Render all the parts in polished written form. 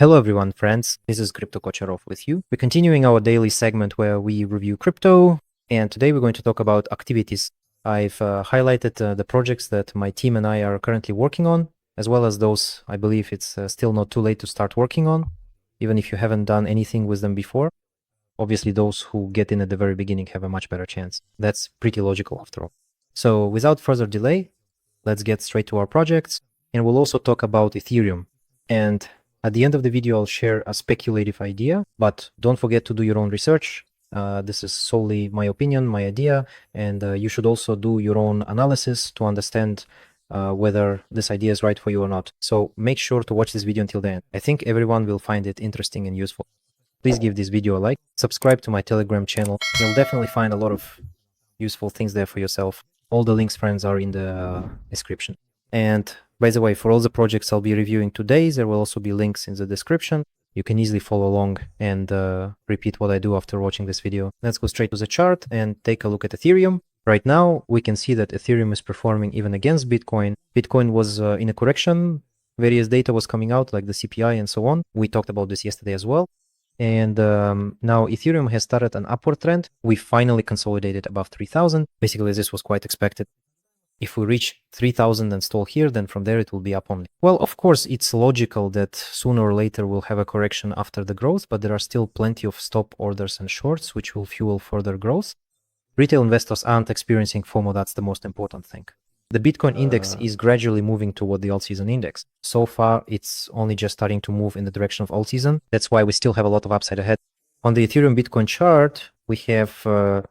Hello everyone, friends. This is Crypto Kocharov with you. We're continuing our daily segment where we review crypto, and today we're going to talk about activities. I've highlighted the projects that my team and I are currently working on, as well as those I believe it's still not too late to start working on, even if you haven't done anything with them before. Obviously, those who get in at the very beginning have a much better chance. That's pretty logical after all. So without further delay, let's get straight to our projects, and we'll also talk about Ethereum. And at the end of the video, I'll share a speculative idea, but don't forget to do your own research. This is solely my opinion, my idea, and you should also do your own analysis to understand whether this idea is right for you or not. So make sure to watch this video until the end. I think everyone will find it interesting and useful. Please give this video a like, subscribe to my Telegram channel. You'll definitely find a lot of useful things there for yourself. All the links, friends, are in the description. And by the way, for all the projects I'll be reviewing today, there will also be links in the description. You can easily follow along and repeat what I do after watching this video. Let's go straight to the chart and take a look at Ethereum. Right now, we can see that Ethereum is performing even against Bitcoin. Bitcoin was in a correction. Various data was coming out, like the CPI and so on. We talked about this yesterday as well. And now Ethereum has started an upward trend. We finally consolidated above 3,000. Basically, this was quite expected. If we reach 3,000 and stall here, then from there it will be up only. Well, of course, it's logical that sooner or later we'll have a correction after the growth, but there are still plenty of stop orders and shorts, which will fuel further growth. Retail investors aren't experiencing FOMO, that's the most important thing. The Bitcoin index is gradually moving toward the all-season index. So far, it's only just starting to move in the direction of all-season. That's why we still have a lot of upside ahead. On the Ethereum Bitcoin chart, we have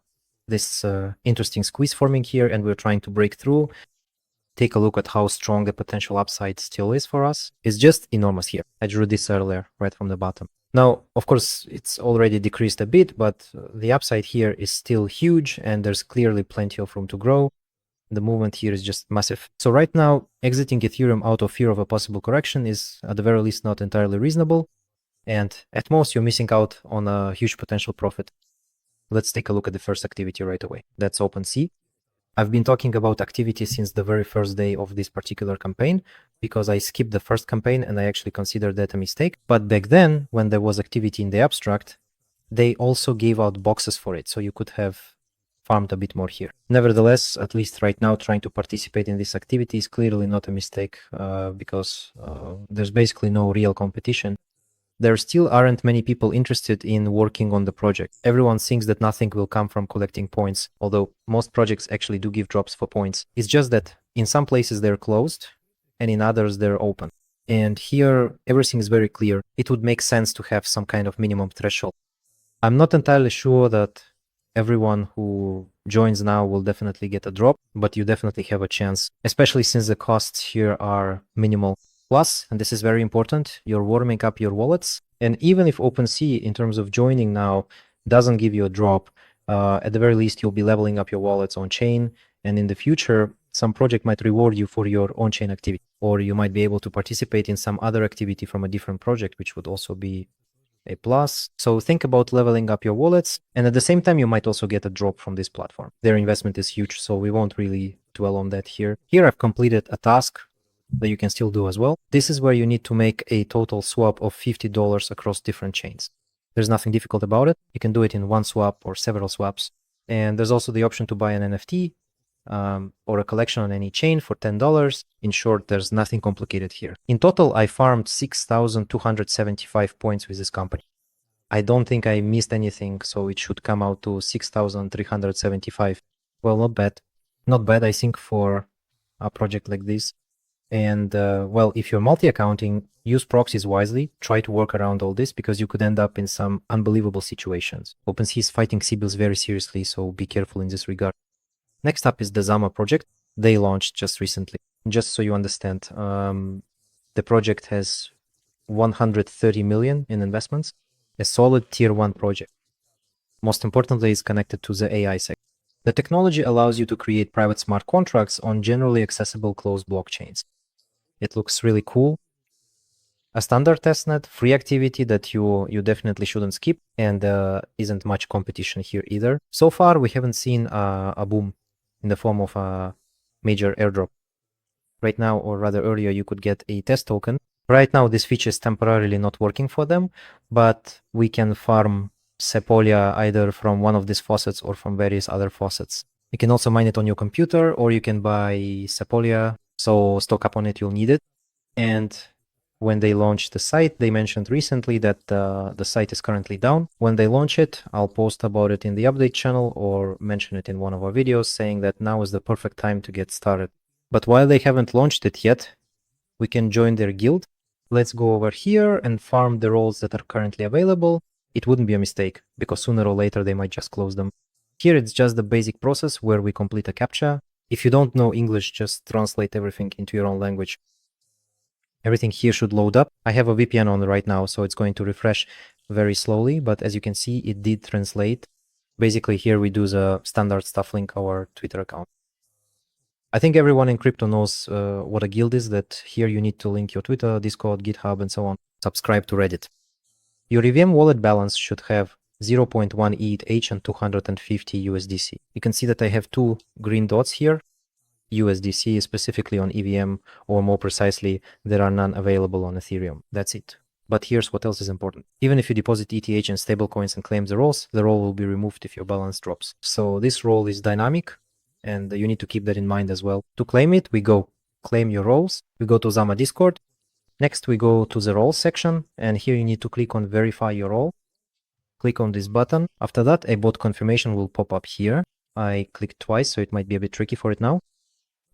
this interesting squeeze forming here, and we're trying to break through. Take a look at how strong the potential upside still is for us. It's just enormous here. I drew this earlier, right from the bottom. Now, of course, it's already decreased a bit, but the upside here is still huge, and there's clearly plenty of room to grow. The movement here is just massive. So right now, exiting Ethereum out of fear of a possible correction is at the very least not entirely reasonable. And at most, you're missing out on a huge potential profit. Let's take a look at the first activity right away. That's OpenSea. I've been talking about activity since the very first day of this particular campaign because I skipped the first campaign and I actually considered that a mistake. But back then, when there was activity in the abstract, they also gave out boxes for it, so you could have farmed a bit more here. Nevertheless, at least right now, trying to participate in this activity is clearly not a mistake because there's basically no real competition. There still aren't many people interested in working on the project. Everyone thinks that nothing will come from collecting points, although most projects actually do give drops for points. It's just that in some places they're closed and in others they're open. And here everything is very clear. It would make sense to have some kind of minimum threshold. I'm not entirely sure that everyone who joins now will definitely get a drop, but you definitely have a chance, especially since the costs here are minimal. Plus, and this is very important, you're warming up your wallets. And even if OpenSea, in terms of joining now, doesn't give you a drop, at the very least, you'll be leveling up your wallets on chain. And in the future, some project might reward you for your on-chain activity, or you might be able to participate in some other activity from a different project, which would also be a plus. So think about leveling up your wallets. And at the same time, you might also get a drop from this platform. Their investment is huge, so we won't really dwell on that here. Here I've completed a task that you can still do as well. This is where you need to make a total swap of $50 across different chains. There's nothing difficult about it. You can do it in one swap or several swaps. And there's also the option to buy an NFT or a collection on any chain for $10. In short, there's nothing complicated here. In total, I farmed 6,275 points with this company. I don't think I missed anything, so it should come out to 6,375. Well, not bad. Not bad, I think, for a project like this. And well, if you're multi-accounting, use proxies wisely. Try to work around all this because you could end up in some unbelievable situations. OpenSea is fighting CBILS very seriously, so be careful in this regard. Next up is the Zama project. They launched just recently. Just so you understand, the project has 130 million in investments, a solid tier 1 project. Most importantly, it's connected to the AI sector. The technology allows you to create private smart contracts on generally accessible closed blockchains. It looks really cool. A standard testnet, free activity that you definitely shouldn't skip, and isn't much competition here either. So far, we haven't seen a boom in the form of a major airdrop. Right now, or rather earlier, you could get a test token Right now, this feature is temporarily not working for them, but we can farm Sepolia either from one of these faucets or from various other faucets. You can also mine it on your computer, or you can buy Sepolia, so stock up on it, you'll need it. And when they launched the site, they mentioned recently that the site is currently down. When they launch it, I'll post about it in the update channel or mention it in one of our videos saying that now is the perfect time to get started. But while they haven't launched it yet, we can join their guild. Let's go over here and farm the roles that are currently available. It wouldn't be a mistake because sooner or later they might just close them. Here it's just the basic process where we complete a CAPTCHA. If you don't know English, just translate everything into your own language. Everything here should load up. I have a VPN on right now, so it's going to refresh very slowly, but as you can see, it did translate. Basically, here we do the standard stuff, link our Twitter account. I think everyone in crypto knows what a guild is, that here you need to link your Twitter, Discord, GitHub, and so on. Subscribe to Reddit. Your EVM wallet balance should have 0.1 ETH and 250 USDC. You can see that I have two green dots here. USDC specifically on EVM, or more precisely, there are none available on Ethereum. That's it. But here's what else is important. Even if you deposit ETH and stablecoins and claim the roles, the role will be removed if your balance drops. So this role is dynamic, and you need to keep that in mind as well. To claim it, we go claim your roles. We go to Zama Discord. Next, we go to the roles section, and here you need to click on verify your role. Click on this button. After that, a bot confirmation will pop up here. I clicked twice, so it might be a bit tricky for it now.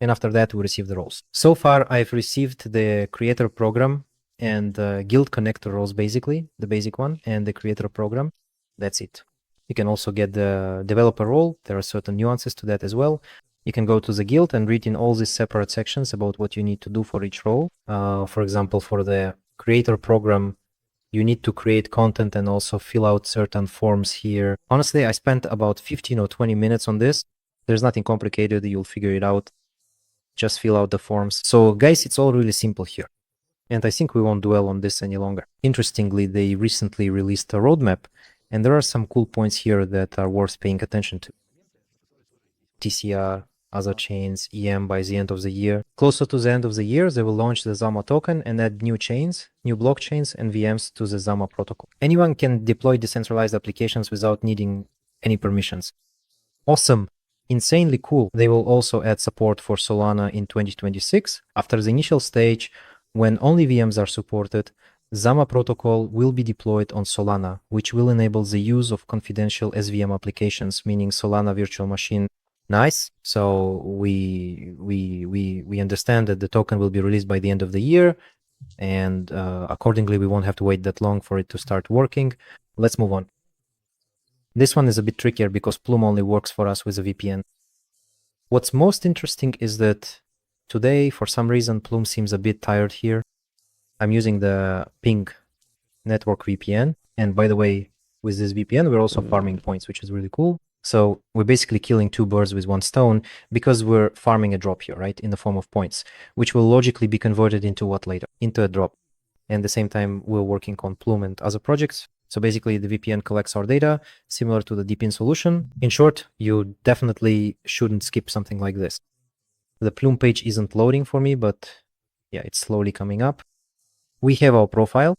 And after that, we receive the roles. So far, I've received the creator program and the guild connector roles, basically, the basic one, and the creator program. That's it. You can also get the developer role. There are certain nuances to that as well. You can go to the guild and read in all these separate sections about what you need to do for each role. For example, for the creator program, you need to create content and also fill out certain forms here. Honestly, I spent about 15 or 20 minutes on this. There's nothing complicated. You'll figure it out. Just fill out the forms. So guys, it's all really simple here. And I think we won't dwell on this any longer. Interestingly, they recently released a roadmap, and there are some cool points here that are worth paying attention to. TCR, other chains, EM by the end of the year. Closer to the end of the year, they will launch the Zama token and add new chains, new blockchains, and VMs to the Zama protocol. Anyone can deploy decentralized applications without needing any permissions. Awesome. Insanely cool. They will also add support for Solana in 2026. After the initial stage, when only VMs are supported, Zama protocol will be deployed on Solana, which will enable the use of confidential SVM applications, meaning Solana virtual machine. Nice. So we understand that the token will be released by the end of the year, and accordingly, we won't have to wait that long for it to start working. Let's move on. This one is a bit trickier because Plume only works for us with a VPN. What's most interesting is that today, for some reason, Plume seems a bit tired here. I'm using the Ping network VPN. And by the way, with this VPN, we're also farming points, which is really cool. So we're basically killing two birds with one stone because we're farming a drop here, right? In the form of points, which will logically be converted into what later? Into a drop. And at the same time, we're working on Plume and other projects. So basically, the VPN collects our data, similar to the DeepIn solution. In short, you definitely shouldn't skip something like this. The Plume page isn't loading for me, but yeah, it's slowly coming up. We have our profile.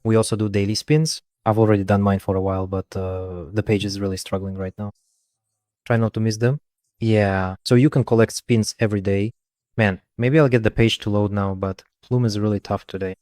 We also do daily spins. I've already done mine for a while, but the page is really struggling right now. Try not to miss them. Yeah, so you can collect spins every day. Man, maybe I'll get the page to load now, but Plume is really tough today.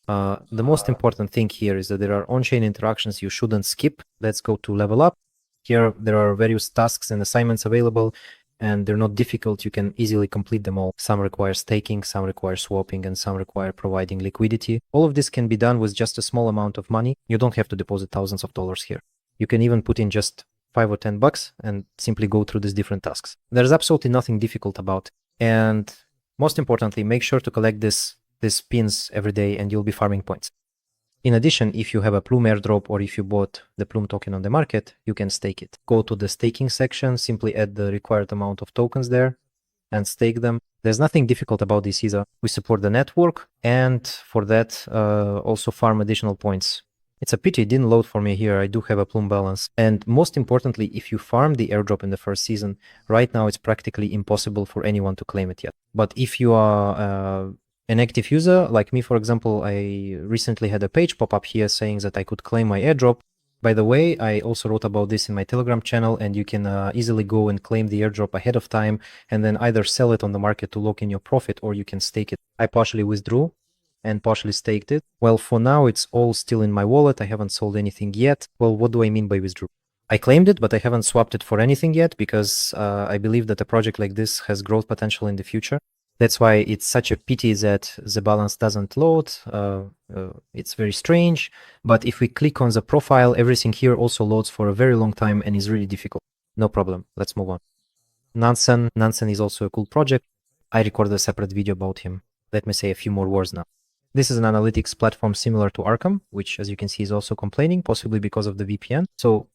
The most important thing here is that there are on-chain interactions you shouldn't skip. Let's go to level up. Here, there are various tasks and assignments available, and they're not difficult. You can easily complete them all. Some require staking, some require swapping, and some require providing liquidity. All of this can be done with just a small amount of money. You don't have to deposit thousands of dollars here. You can even put in just $5 or $10 and simply go through these different tasks. There's absolutely nothing difficult about it. And most importantly, make sure to collect these spins every day and you'll be farming points. In addition, if you have a Plume airdrop or if you bought the Plume token on the market, you can stake it. Go to the staking section, simply add the required amount of tokens there and stake them. There's nothing difficult about this either. We support the network, and for that, also farm additional points. It's a pity it didn't load for me here. I do have a Plume balance. And most importantly, if you farm the airdrop in the first season, right now it's practically impossible for anyone to claim it yet. But if you are an active user like me, for example, I recently had a page pop up here saying that I could claim my airdrop. By the way, I also wrote about this in my Telegram channel, and you can easily go and claim the airdrop ahead of time and then either sell it on the market to lock in your profit, or you can stake it. I partially withdrew and partially staked it. Well, for now, it's all still in my wallet. I haven't sold anything yet. Well, what do I mean by withdrew? I claimed it, but I haven't swapped it for anything yet because I believe that a project like this has growth potential in the future. That's why it's such a pity that the balance doesn't load. It's very strange. But if we click on the profile, everything here also loads for a very long time and is really difficult. No problem. Let's move on. Nansen. Nansen is also a cool project. I recorded a separate video about him. Let me say a few more words now. This is an analytics platform similar to Arkham, which, as you can see, is also complaining, possibly because of the VPN. So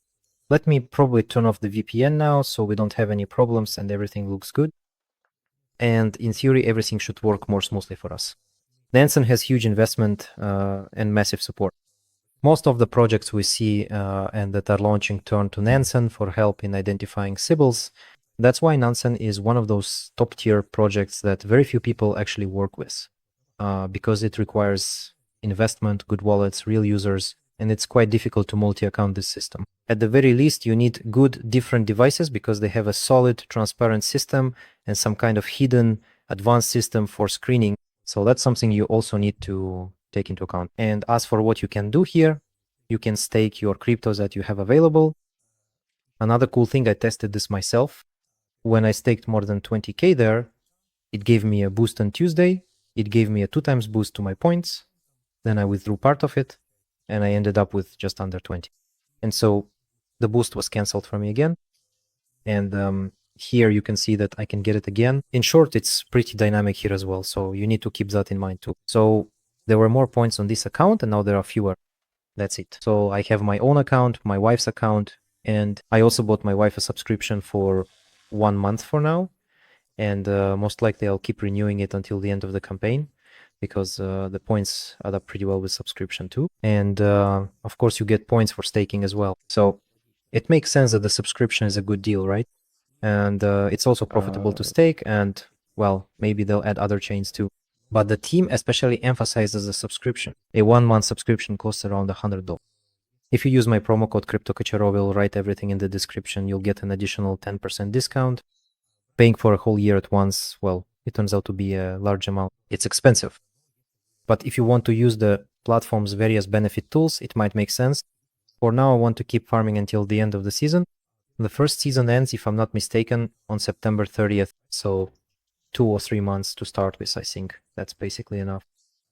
let me probably turn off the VPN now so we don't have any problems and everything looks good. And in theory, everything should work more smoothly for us. Nansen has huge investment and massive support. Most of the projects we see and that are launching turn to Nansen for help in identifying Sybils. That's why Nansen is one of those top tier projects that very few people actually work with because it requires investment, good wallets, real users, and it's quite difficult to multi-account this system. At the very least, you need good different devices because they have a solid, transparent system and some kind of hidden advanced system for screening. So that's something you also need to take into account. And as for what you can do here, you can stake your cryptos that you have available. Another cool thing, I tested this myself. When I staked more than 20K there, it gave me a boost on Tuesday. It gave me a 2x boost to my points. Then I withdrew part of it and I ended up with just under 20. And so the boost was canceled for me again. And here you can see that I can get it again. In short, it's pretty dynamic here as well. So you need to keep that in mind too. So there were more points on this account and now there are fewer. That's it. So I have my own account, my wife's account, and I also bought my wife a subscription for 1 month for now. And most likely I'll keep renewing it until the end of the campaign because the points add up pretty well with subscription too. And of course you get points for staking as well. So it makes sense that the subscription is a good deal, right? And it's also profitable to stake, and well, maybe they'll add other chains too. But the team especially emphasizes the subscription. A 1-month subscription costs around $100. If you use my promo code CryptoKocherov, we'll write everything in the description. You'll get an additional 10% discount. Paying for a whole year at once, well, it turns out to be a large amount. It's expensive. But if you want to use the platform's various benefit tools, it might make sense. For now, I want to keep farming until the end of the season. The first season ends, if I'm not mistaken, on September 30th. So 2 or 3 months to start with, I think. That's basically enough.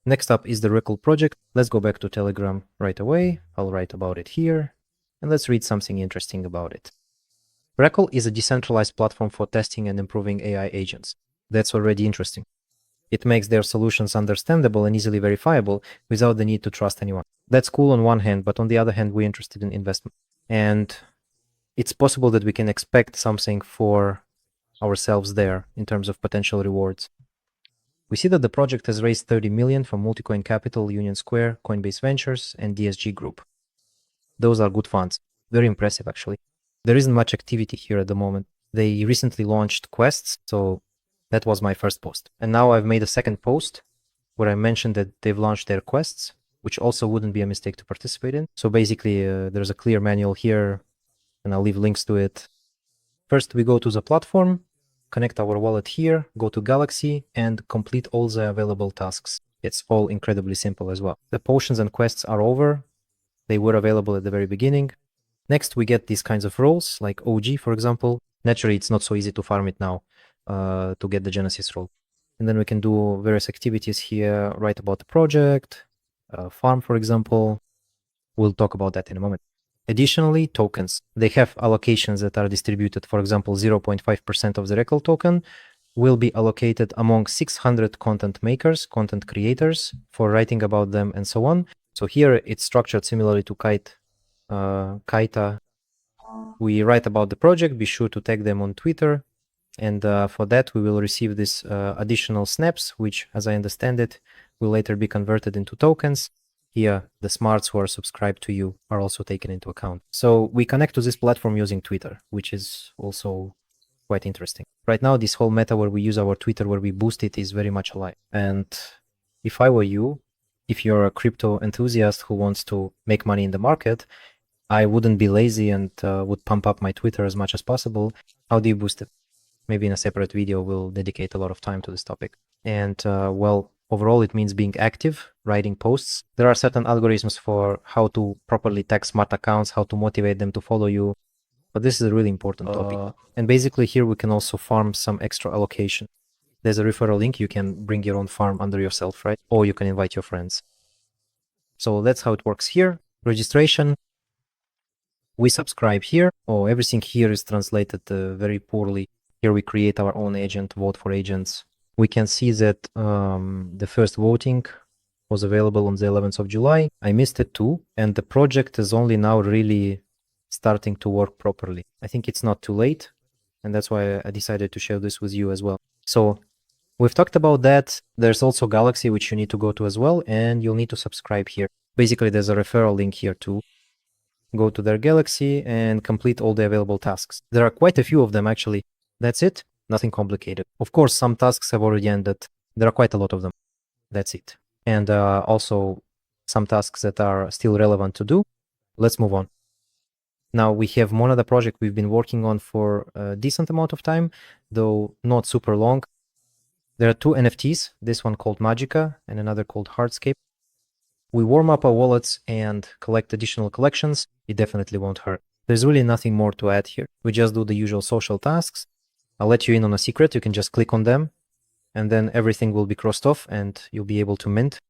Next up is the Ripple project. Let's go back to Telegram right away. I'll write about it here. And let's read something interesting about it. Ripple is a decentralized platform for testing and improving AI agents. That's already interesting. It makes their solutions understandable and easily verifiable without the need to trust anyone. That's cool on one hand, but on the other hand, we're interested in investment. And it's possible that we can expect something for ourselves there in terms of potential rewards. We see that the project has raised 30 million from Multicoin Capital, Union Square, Coinbase Ventures, and DSG Group. Those are good funds. Very impressive, actually. There isn't much activity here at the moment. They recently launched quests, so that was my first post. And now I've made a second post where I mentioned that they've launched their quests, which also wouldn't be a mistake to participate in. So basically, there's a clear manual here, and I'll leave links to it. First, we go to the platform, connect our wallet here, go to Galaxy, and complete all the available tasks. It's all incredibly simple as well. The potions and quests are over. They were available at the very beginning. Next, we get these kinds of roles, like OG, for example. Naturally, it's not so easy to farm it now to get the Genesis role. And then we can do various activities here, write about the project, farm, for example. We'll talk about that in a moment. Additionally, tokens. They have allocations that are distributed. For example, 0.5% of the Recall token will be allocated among 600 content makers, content creators, for writing about them and so on. So here it's structured similarly to Kaita. We write about the project, be sure to tag them on Twitter. And for that, we will receive this additional snaps, which, as I understand it, will later be converted into tokens. Here, the smarts who are subscribed to you are also taken into account. So we connect to this platform using Twitter, which is also quite interesting. Right now, this whole meta where we use our Twitter, where we boost it, is very much alive. And if I were you, if you're a crypto enthusiast who wants to make money in the market, I wouldn't be lazy and would pump up my Twitter as much as possible. How do you boost it? Maybe in a separate video, we'll dedicate a lot of time to this topic. And well, overall, it means being active, writing posts. There are certain algorithms for how to properly tag smart accounts, how to motivate them to follow you. But this is a really important topic. And basically here we can also farm some extra allocation. There's a referral link. You can bring your own farm under yourself, right? Or you can invite your friends. So that's how it works here. Registration. We subscribe here. Oh, everything here is translated very poorly. Here we create our own agent, vote for agents. We can see that the first voting was available on the 11th of July. I missed it too. And the project is only now really starting to work properly. I think it's not too late. And that's why I decided to share this with you as well. So we've talked about that. There's also Galaxy, which you need to go to as well. And you'll need to subscribe here. Basically, there's a referral link here too. Go to their Galaxy and complete all the available tasks. There are quite a few of them actually. That's it. Nothing complicated. Of course, some tasks have already ended. There are quite a lot of them. That's it. And also some tasks that are still relevant to do. Let's move on. Now we have Monada project we've been working on for a decent amount of time, though not super long. There are two NFTs, this one called Magica and another called Hardscape. We warm up our wallets and collect additional collections. It definitely won't hurt. There's really nothing more to add here. We just do the usual social tasks. I'll let you in on a secret. You can just click on them and then everything will be crossed off and you'll be able to mint.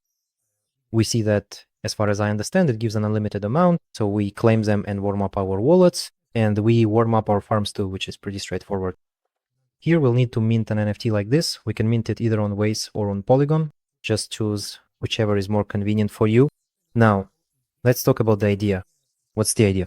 We see that, as far as I understand, it gives an unlimited amount. So we claim them and warm up our wallets, and we warm up our farms too, which is pretty straightforward. Here we'll need to mint an NFT like this. We can mint it either on Waze or on Polygon. Just choose whichever is more convenient for you. Now, let's talk about the idea. What's the idea?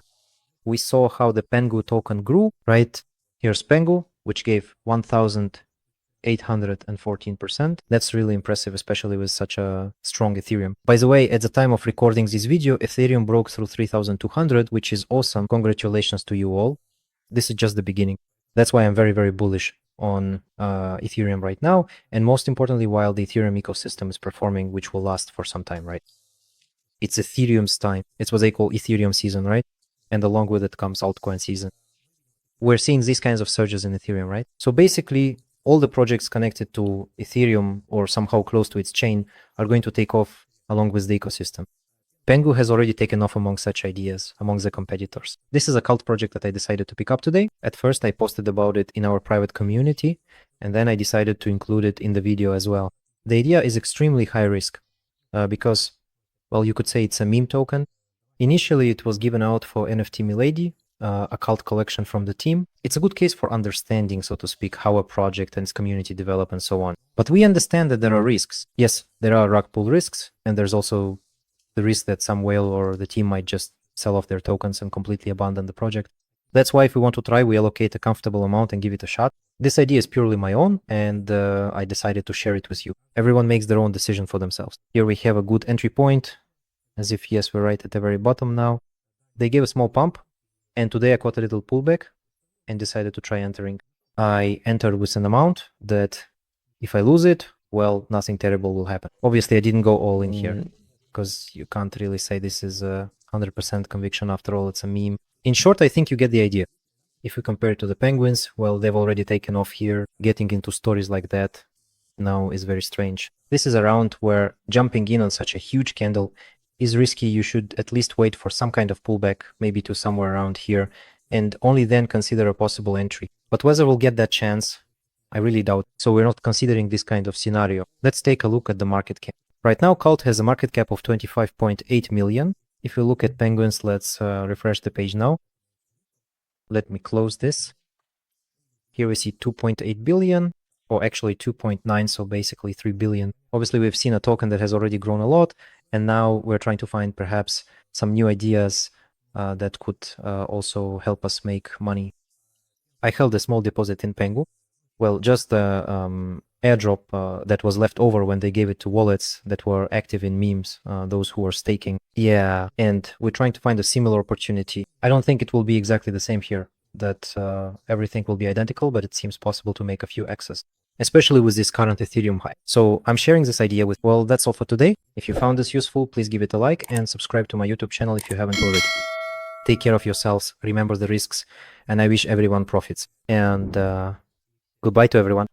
We saw how the Pengu token grew, right? Here's Pengu, which gave 1,814%. That's really impressive, especially with such a strong Ethereum. By the way, at the time of recording this video, Ethereum broke through 3,200, which is awesome. Congratulations to you all. This is just the beginning. That's why I'm very, very bullish on Ethereum right now. And most importantly, while the Ethereum ecosystem is performing, which will last for some time, right? It's Ethereum's time. It's what they call Ethereum season, right? And along with it comes altcoin season. We're seeing these kinds of surges in Ethereum, right? So basically, all the projects connected to Ethereum or somehow close to its chain are going to take off along with the ecosystem. Pengu has already taken off among such ideas, among the competitors. This is a cult project that I decided to pick up today. At first, I posted about it in our private community, and then I decided to include it in the video as well. The idea is extremely high risk because, well, you could say it's a meme token. Initially, it was given out for NFT Milady, a cult collection from the team. It's a good case for understanding, so to speak, how a project and its community develop and so on. But we understand that there are risks. Yes, there are rug pull risks, and there's also the risk that some whale or the team might just sell off their tokens and completely abandon the project. That's why if we want to try, we allocate a comfortable amount and give it a shot. This idea is purely my own, and I decided to share it with you. Everyone makes their own decision for themselves. Here we have a good entry point, as if, yes, we're right at the very bottom now. They gave a small pump, and today I caught a little pullback and decided to try entering. I entered with an amount that if I lose it, well, nothing terrible will happen. Obviously, I didn't go all in here, because you can't really say this is a 100% conviction. After all, it's a meme. In short, I think you get the idea. If we compare it to the penguins, well, they've already taken off here. Getting into stories like that now is very strange. This is a round where jumping in on such a huge candle is risky. You should at least wait for some kind of pullback, maybe to somewhere around here, and only then consider a possible entry. But whether we'll get that chance, I really doubt. So we're not considering this kind of scenario. Let's take a look at the market cap. Right now, Cult has a market cap of 25.8 million. If we look at penguins, let's refresh the page now. Let me close this. Here we see 2.8 billion, or actually 2.9, so basically 3 billion. Obviously, we've seen a token that has already grown a lot, and now we're trying to find perhaps some new ideas that could also help us make money. I held a small deposit in Pengu. Well, just the airdrop that was left over when they gave it to wallets that were active in memes, those who were staking. Yeah, and we're trying to find a similar opportunity. I don't think it will be exactly the same here, that everything will be identical, but it seems possible to make a few X's. especially with this current Ethereum hype. So I'm sharing this idea with, well, that's all for today. If you found this useful, please give it a like and subscribe to my YouTube channel if you haven't already. Take care of yourselves, remember the risks, and I wish everyone profits. And goodbye to everyone.